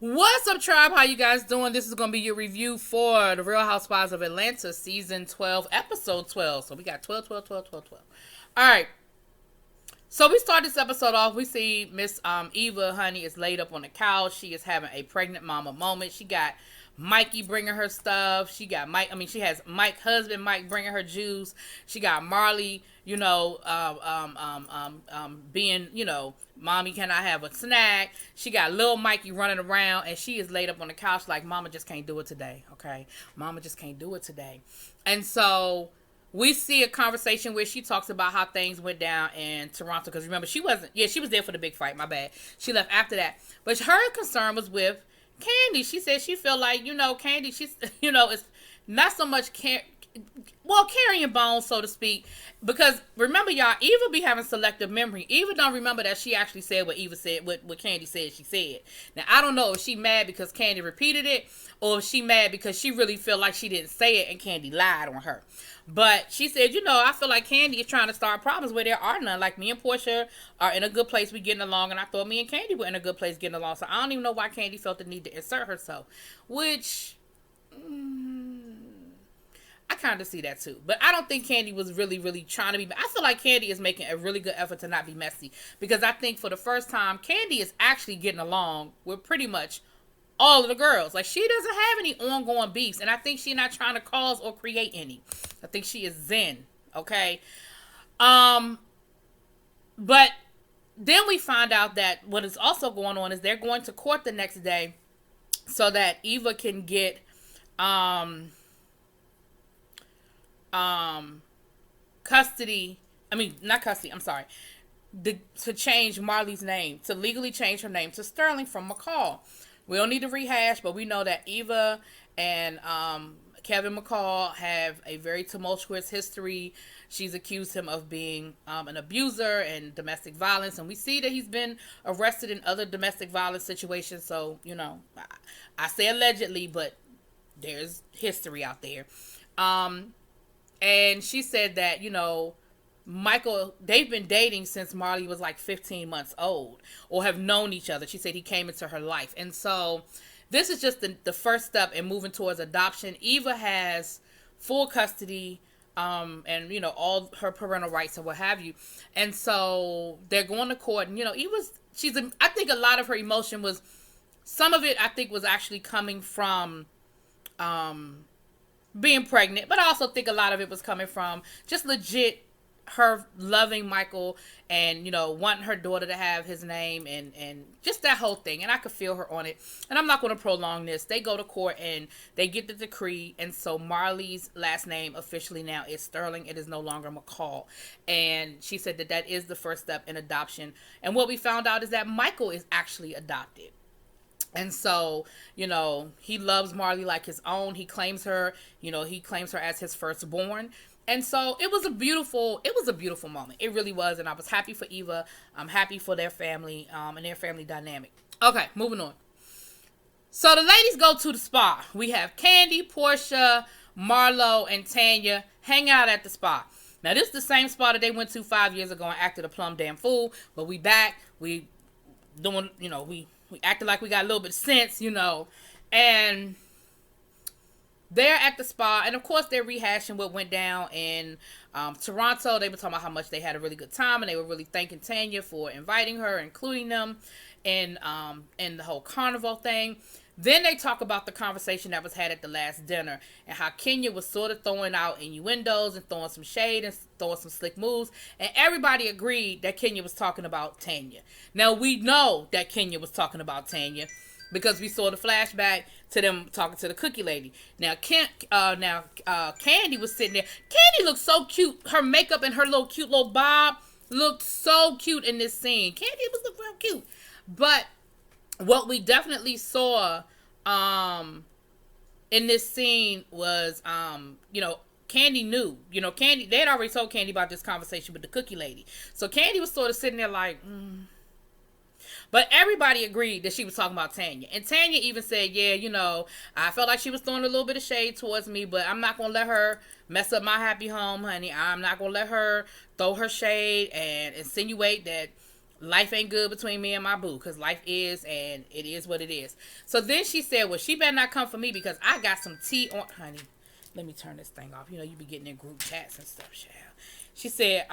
What's up, tribe? How you guys doing? This is going to be your review for The Real Housewives of Atlanta, Season 12, Episode 12. So we got 12, 12, 12, 12, 12. All right. So we start this episode off. We see Miss Eva, honey, is laid up on the couch. She is having a pregnant mama moment. She got Mikey bringing her stuff. She got Mike. I mean, she has husband Mike bringing her juice. She got Marley, being, mommy, can I have a snack? She got little Mikey running around, and she is laid up on the couch like, mama just can't do it today. Okay, mama just can't do it today. And so we see a conversation where she talks about how things went down in Toronto. Because remember, she was there for the big fight. My bad. She left after that. But her concern was with Kandi. She said she felt like, Kandi, she's, it's not so much carrying bones, so to speak. Because remember, y'all, Eva be having selective memory. Eva don't remember that she actually said what Eva said, what Kandi said she said. Now, I don't know if she mad because Kandi repeated it, or if she mad because she really feel like she didn't say it and Kandi lied on her. But she said, I feel like Kandi is trying to start problems where there are none. Like, me and Portia are in a good place, we getting along, and I thought me and Kandi were in a good place getting along. So I don't even know why Kandi felt the need to insert herself, which I kind of see that too. But I don't think Kandi was really, really trying to be. I feel like Kandi is making a really good effort to not be messy, because I think for the first time, Kandi is actually getting along with pretty much all of the girls. Like, she doesn't have any ongoing beefs, and I think she's not trying to cause or create any. I think she is zen, okay? But then we find out that what is also going on is they're going to court the next day so that Eva can get custody. I mean, not custody, I'm sorry. To change Marley's name, to legally change her name to Sterling from McCall. We don't need to rehash, but we know that Eva and Kevin McCall have a very tumultuous history. She's accused him of being an abuser and domestic violence, and we see that he's been arrested in other domestic violence situations. So, I say allegedly, but there's history out there. And she said that, Michael, they've been dating since Marley was like 15 months old, or have known each other. She said he came into her life. And so this is just the first step in moving towards adoption. Eva has full custody, and, all her parental rights and what have you. And so they're going to court. And, I think a lot of her emotion was, some of it I think was actually coming from, being pregnant, but I also think a lot of it was coming from just legit her loving Michael and, wanting her daughter to have his name and just that whole thing. And I could feel her on it. And I'm not going to prolong this. They go to court and they get the decree. And so Marley's last name officially now is Sterling. It is no longer McCall. And she said that is the first step in adoption. And what we found out is that Michael is actually adopted. And so, he loves Marley like his own. He claims her, as his firstborn. And so it was a beautiful moment. It really was. And I was happy for Eva. I'm happy for their family, and their family dynamic. Okay, moving on. So the ladies go to the spa. We have Kandi, Portia, Marlo, and Tanya hang out at the spa. Now, this is the same spa that they went to 5 years ago and acted a plumb damn fool. But we back. We doing, we acted like we got a little bit of sense, and they're at the spa, and of course they're rehashing what went down in Toronto. They were talking about how much they had a really good time, and they were really thanking Tanya for inviting her, including them in the whole carnival thing. Then they talk about the conversation that was had at the last dinner and how Kenya was sort of throwing out innuendos and throwing some shade and throwing some slick moves. And everybody agreed that Kenya was talking about Tanya. Now, we know that Kenya was talking about Tanya because we saw the flashback to them talking to the cookie lady. Now, Kandi was sitting there. Kandi looked so cute. Her makeup and her cute little bob looked so cute in this scene. Kandi was real cute. But what we definitely saw in this scene was, Kandi knew. Kandi, they had already told Kandi about this conversation with the cookie lady. So Kandi was sort of sitting there like, But everybody agreed that she was talking about Tanya. And Tanya even said, yeah, I felt like she was throwing a little bit of shade towards me, but I'm not going to let her mess up my happy home, honey. I'm not going to let her throw her shade and insinuate that life ain't good between me and my boo, because life is, and it is what it is. So then she said, well, she better not come for me because I got some tea on, honey. Let me turn this thing off. You know, you be getting in group chats and stuff, child. She said,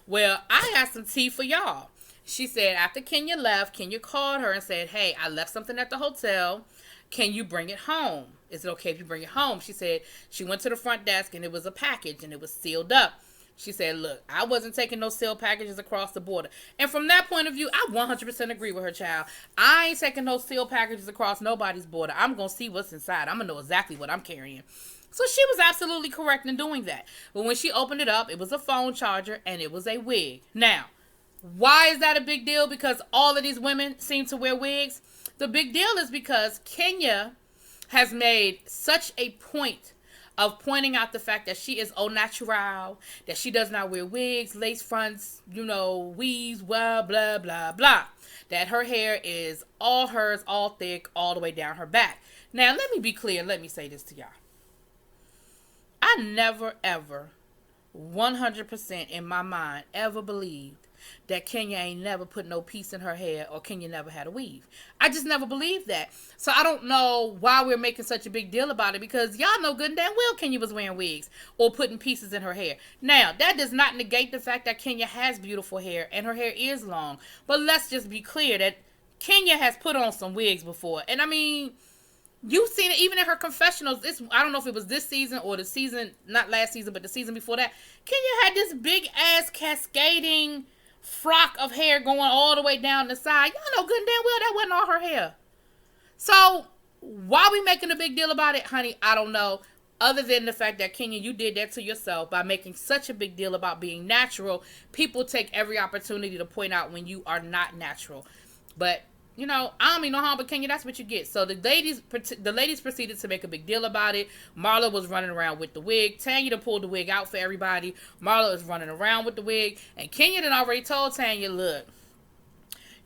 well, I got some tea for y'all. She said after Kenya left, Kenya called her and said, hey, I left something at the hotel. Can you bring it home? Is it okay if you bring it home? She said she went to the front desk and it was a package and it was sealed up. She said, look, I wasn't taking no sealed packages across the border. And from that point of view, I 100% agree with her, child. I ain't taking no sealed packages across nobody's border. I'm going to see what's inside. I'm going to know exactly what I'm carrying. So she was absolutely correct in doing that. But when she opened it up, it was a phone charger and it was a wig. Now, why is that a big deal? Because all of these women seem to wear wigs. The big deal is because Kenya has made such a point of pointing out the fact that she is au naturel, that she does not wear wigs, lace fronts, weaves, blah, blah, blah, blah. That her hair is all hers, all thick, all the way down her back. Now, let me be clear. Let me say this to y'all. I never, ever, 100% in my mind, ever believed that Kenya ain't never put no piece in her hair or Kenya never had a weave. I just never believed that. So I don't know why we're making such a big deal about it, because y'all know good and damn well Kenya was wearing wigs or putting pieces in her hair. Now, that does not negate the fact that Kenya has beautiful hair and her hair is long. But let's just be clear that Kenya has put on some wigs before. And I mean, you've seen it even in her confessionals. I don't know if it was this season or the season, not last season, but the season before that. Kenya had this big ass cascading frock of hair going all the way down the side. Y'all know good and damn well that wasn't all her hair. So why we making a big deal about it, honey? I don't know. Other than the fact that, Kenya, you did that to yourself by making such a big deal about being natural. People take every opportunity to point out when you are not natural. But I don't mean no harm, but Kenya, that's what you get. So the ladies proceeded to make a big deal about it. Marla was running around with the wig. Tanya done pulled the wig out for everybody. Marla is running around with the wig. And Kenya done already told Tanya, look,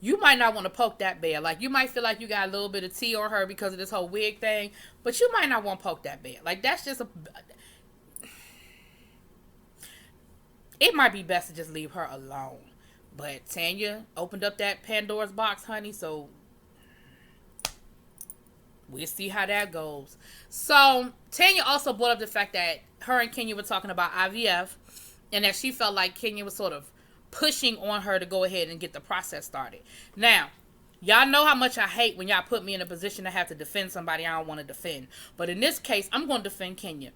you might not want to poke that bear. Like, you might feel like you got a little bit of tea on her because of this whole wig thing, but you might not want to poke that bear. Like, that's just it might be best to just leave her alone. But Tanya opened up that Pandora's box, honey, so we'll see how that goes. So Tanya also brought up the fact that her and Kenya were talking about IVF and that she felt like Kenya was sort of pushing on her to go ahead and get the process started. Now, y'all know how much I hate when y'all put me in a position to have to defend somebody I don't want to defend. But in this case, I'm going to defend Kenya.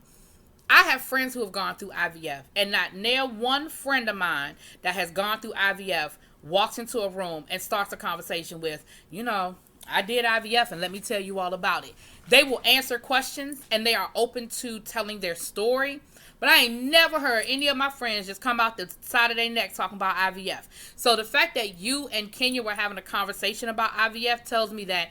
I have friends who have gone through IVF, and not near one friend of mine that has gone through IVF walks into a room and starts a conversation with, I did IVF and let me tell you all about it. They will answer questions and they are open to telling their story. But I ain't never heard any of my friends just come out the side of their neck talking about IVF. So the fact that you and Kenya were having a conversation about IVF tells me that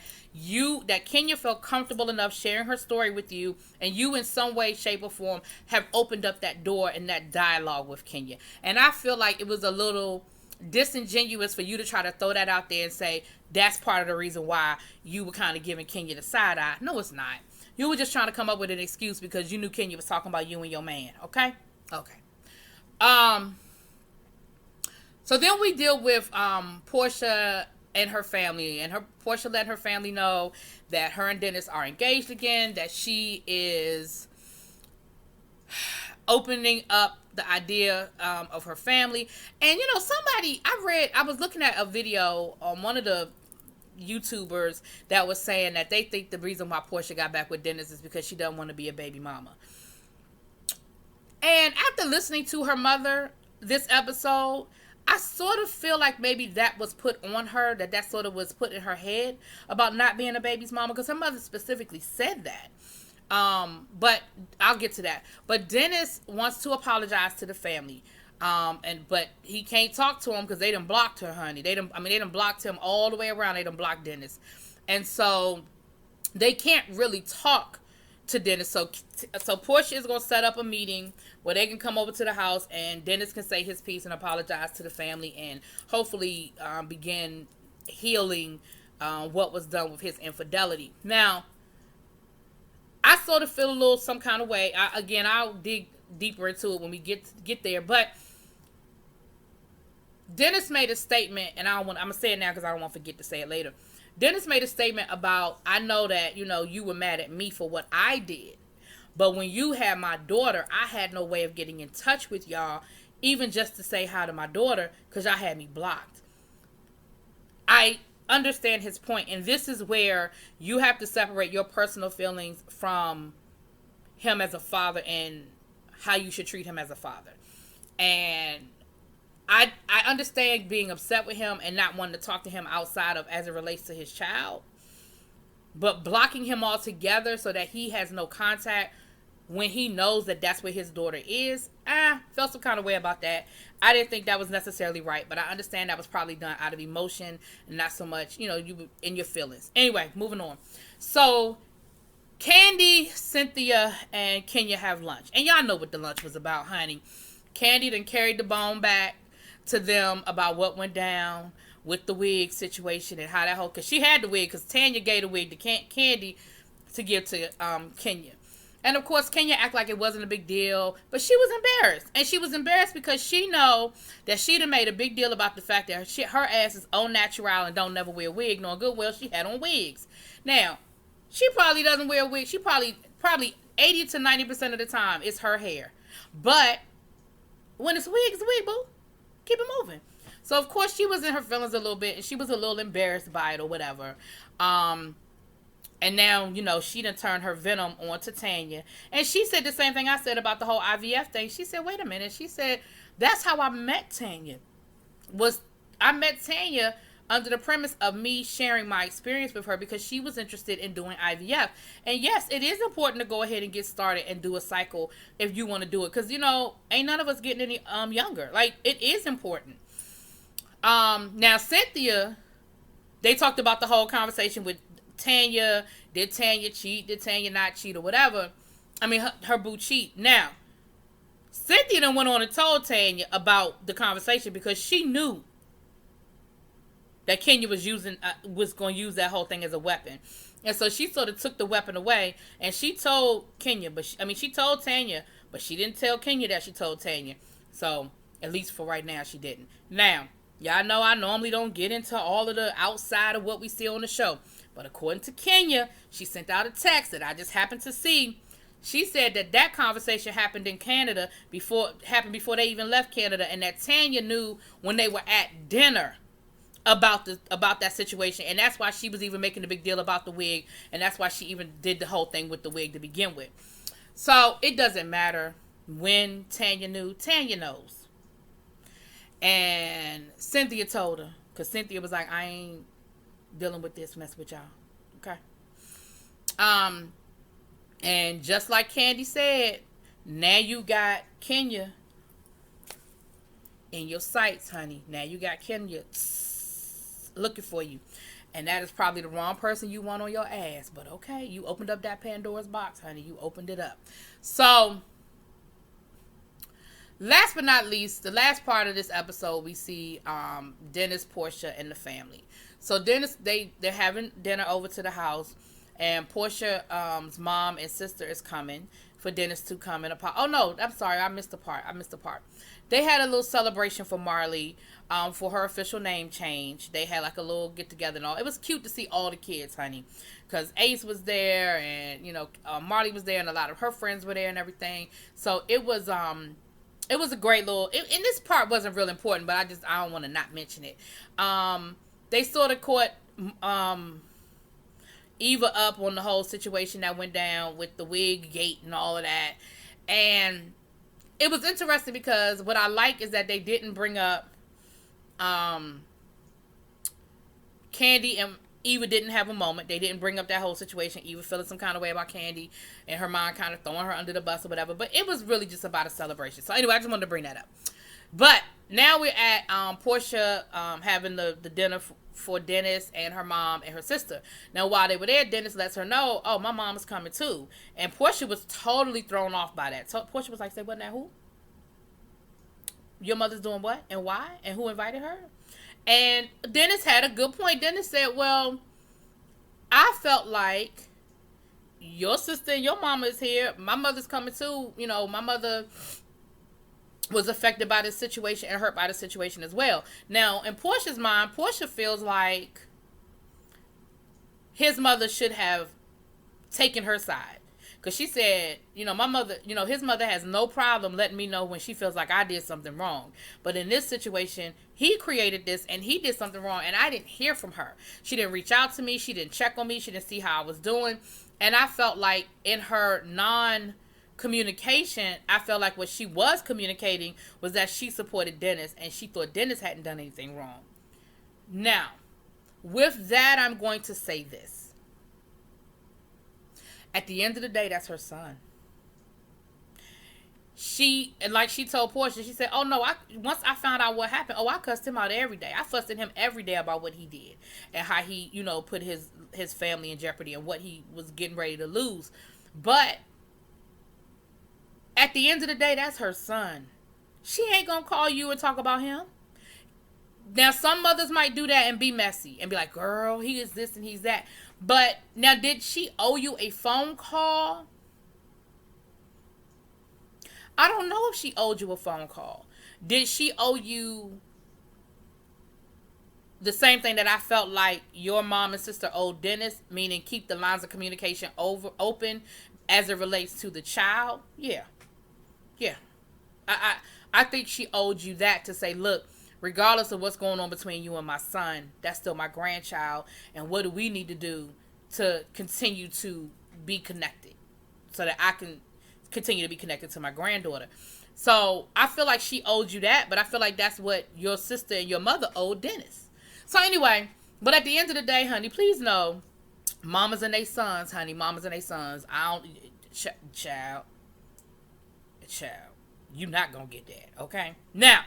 Kenya felt comfortable enough sharing her story with you, and you in some way, shape, or form have opened up that door and that dialogue with Kenya. And I feel like it was a little disingenuous for you to try to throw that out there and say that's part of the reason why you were kind of giving Kenya the side eye. No, it's not. You were just trying to come up with an excuse because you knew Kenya was talking about you and your man. Okay? So then we deal with Portia and her family. And Portia let her family know that her and Dennis are engaged again, that she is opening up the idea of her family. And, I was looking at a video on one of the YouTubers that was saying that they think the reason why Portia got back with Dennis is because she doesn't want to be a baby mama. And after listening to her mother this episode, I sort of feel like maybe that was put on her, that sort of was put in her head about not being a baby's mama, because her mother specifically said that. But I'll get to that. But Dennis wants to apologize to the family. But he can't talk to him because they done blocked her, honey. They done blocked him all the way around. They done blocked Dennis. And so they can't really talk to Dennis. So Portia is going to set up a meeting where they can come over to the house and Dennis can say his piece and apologize to the family and hopefully begin healing what was done with his infidelity. Now, I sort of feel a little some kind of way. I'll dig deeper into it when we get there. But Dennis made a statement, and I'm gonna say it now because I don't want to forget to say it later. Dennis made a statement about, I know that, you were mad at me for what I did. But when you had my daughter, I had no way of getting in touch with y'all, even just to say hi to my daughter, because y'all had me blocked. I understand his point, and this is where you have to separate your personal feelings from him as a father and how you should treat him as a father. And I understand being upset with him and not wanting to talk to him outside of as it relates to his child. But blocking him altogether so that he has no contact when he knows that that's where his daughter is, felt some kind of way about that. I didn't think that was necessarily right, but I understand that was probably done out of emotion and not so much, you in your feelings. Anyway, moving on. So, Kandi, Cynthia, and Kenya have lunch. And y'all know what the lunch was about, honey. Kandi then carried the bone back to them about what went down with the wig situation and how that whole, because she had the wig, because Tanya gave the wig to Kandi to give to Kenya. And of course, Kenya act like it wasn't a big deal, but she was embarrassed. And she was embarrassed because she know that she done made a big deal about the fact that her ass is au natural and don't never wear a wig, knowing good well she had on wigs. Now, she probably doesn't wear a wig. She probably 80 to 90% of the time it's her hair. But when it's a wig, it's a wig, boo. Keep it moving. So, of course, she was in her feelings a little bit, and she was a little embarrassed by it or whatever. And now, she done turned her venom on to Tanya. And she said the same thing I said about the whole IVF thing. She said, wait a minute. She said, that's how I met Tanya. I met Tanya under the premise of me sharing my experience with her because she was interested in doing IVF. And yes, it is important to go ahead and get started and do a cycle if you want to do it. Because, ain't none of us getting any younger. Like, it is important. Now, Cynthia, they talked about the whole conversation with Tanya. Did Tanya cheat? Did Tanya not cheat or whatever? I mean, her boo cheat. Now, Cynthia then went on and told Tanya about the conversation because she knew that Kenya was going to use that whole thing as a weapon. And so she sort of took the weapon away, and she told Kenya, she told Tanya, but she didn't tell Kenya that she told Tanya. So, at least for right now, she didn't. Now, y'all know I normally don't get into all of the outside of what we see on the show. But according to Kenya, she sent out a text that I just happened to see. She said that conversation happened in Canada before they even left Canada, and that Tanya knew when they were at dinner about that situation, and that's why she was even making a big deal about the wig, and that's why she even did the whole thing with the wig to begin with. So it doesn't matter when Tanya knew. Tanya knows. And Cynthia told her, because Cynthia was like, I ain't dealing with this mess with y'all. Okay. And just like Kandi said, now you got Kenya in your sights, honey. Now you got Kenya looking for you. And that is probably the wrong person you want on your ass. But okay, you opened up that Pandora's box, honey. You opened it up. So, last but not least, the last part of this episode, we see Dennis, Portia, and the family. So Dennis, they're having dinner over to the house, and Portia's mom and sister is coming for Dennis to come in. Oh no, I'm sorry, I missed the part. They had a little celebration for Marley for her official name change. They had like a little get together and all. It was cute to see all the kids, honey, because Ace was there, and Marley was there, and a lot of her friends were there and everything. So it was a great little. And this part wasn't real important, but I don't want to not mention it. They sort of caught Eva up on the whole situation that went down with the wig gate and all of that. And it was interesting because what I like is that they didn't bring up Kandi and Eva didn't have a moment. They didn't bring up that whole situation. Eva feeling some kind of way about Kandi and her mom kind of throwing her under the bus or whatever. But it was really just about a celebration. So anyway, I just wanted to bring that up. But now we're at Portia having the dinner for Dennis and her mom and her sister. Now, while they were there, Dennis lets her know, oh, my mom is coming too. And Portia was totally thrown off by that. So Portia was like, say, what now, who? Your mother's doing what? And why? And who invited her? And Dennis had a good point. Dennis said, well, I felt like your sister and your mama is here. My mother's coming too. My mother was affected by this situation and hurt by the situation as well. Now, in Portia's mind, Portia feels like his mother should have taken her side. Because she said, my mother, his mother has no problem letting me know when she feels like I did something wrong. But in this situation, he created this and he did something wrong and I didn't hear from her. She didn't reach out to me. She didn't check on me. She didn't see how I was doing. And I felt like in her communication, I felt like what she was communicating was that she supported Dennis and she thought Dennis hadn't done anything wrong. Now, with that, I'm going to say this. At the end of the day, that's her son. And like she told Portia, she said, oh no, once I found out what happened, I cussed him out every day. I fussed at him every day about what he did and how he, put his family in jeopardy and what he was getting ready to lose. But at the end of the day, that's her son. She ain't gonna call you and talk about him. Now, some mothers might do that and be messy and be like, girl, he is this and he's that. But now, did she owe you a phone call? I don't know if she owed you a phone call. Did she owe you the same thing that I felt like your mom and sister owed Dennis, meaning keep the lines of communication open as it relates to the child? Yeah. I think she owed you that to say, look, regardless of what's going on between you and my son, that's still my grandchild. And what do we need to do to continue to be connected so that I can continue to be connected to my granddaughter? So I feel like she owed you that, but I feel like that's what your sister and your mother owed Dennis. So anyway, but at the end of the day, honey, please know, mamas and they sons, honey, mamas and they sons. Child, you're not gonna get that, okay? Now,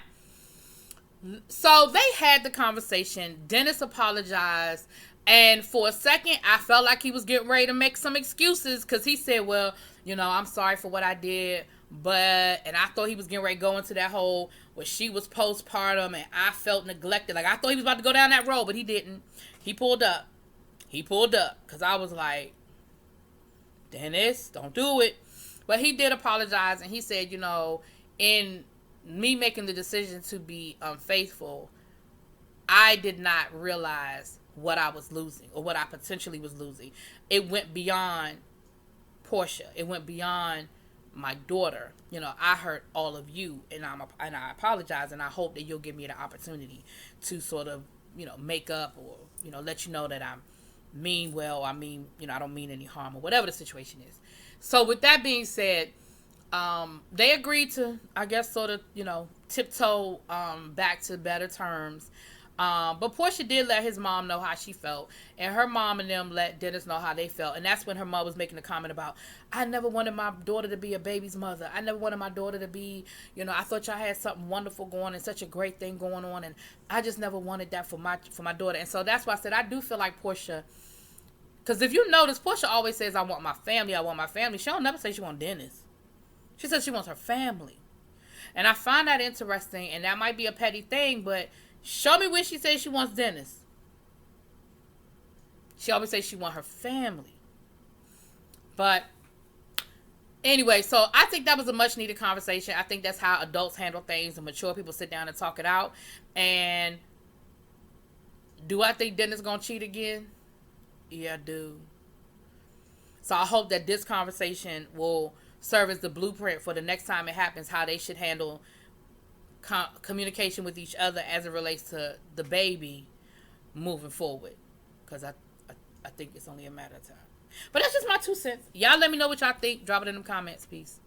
so they had the conversation. Dennis apologized. And for a second, I felt like he was getting ready to make some excuses because he said, well, I'm sorry for what I did. And I thought he was getting ready to go into that whole where she was postpartum and I felt neglected. Like I thought he was about to go down that road, but he didn't. He pulled up because I was like, Dennis, don't do it. But he did apologize and he said, in me making the decision to be unfaithful, I did not realize what I was losing or what I potentially was losing. It went beyond Portia. It went beyond my daughter. I hurt all of you and I apologize and I hope that you'll give me the opportunity to sort of, make up or, let you know that I mean well. I mean, I don't mean any harm or whatever the situation is. So with that being said, they agreed to, I guess, sort of, tiptoe back to better terms. But Portia did let his mom know how she felt. And her mom and them let Dennis know how they felt. And that's when her mom was making a comment about, I never wanted my daughter to be a baby's mother. I never wanted my daughter to be, I thought y'all had something wonderful going and such a great thing going on. And I just never wanted that for my daughter. And so that's why I said I do feel like Portia, because if you notice, Portia always says, I want my family. I want my family. She don't never say she wants Dennis. She says she wants her family. And I find that interesting. And that might be a petty thing, but show me where she says she wants Dennis. She always says she wants her family. But anyway, so I think that was a much needed conversation. I think that's how adults handle things and mature people sit down and talk it out. And do I think Dennis gonna cheat again? Yeah, I do. So I hope that this conversation will serve as the blueprint for the next time it happens, how they should handle communication with each other as it relates to the baby moving forward. Because I think it's only a matter of time. But that's just my 2 cents. Y'all let me know what y'all think. Drop it in the comments. Peace.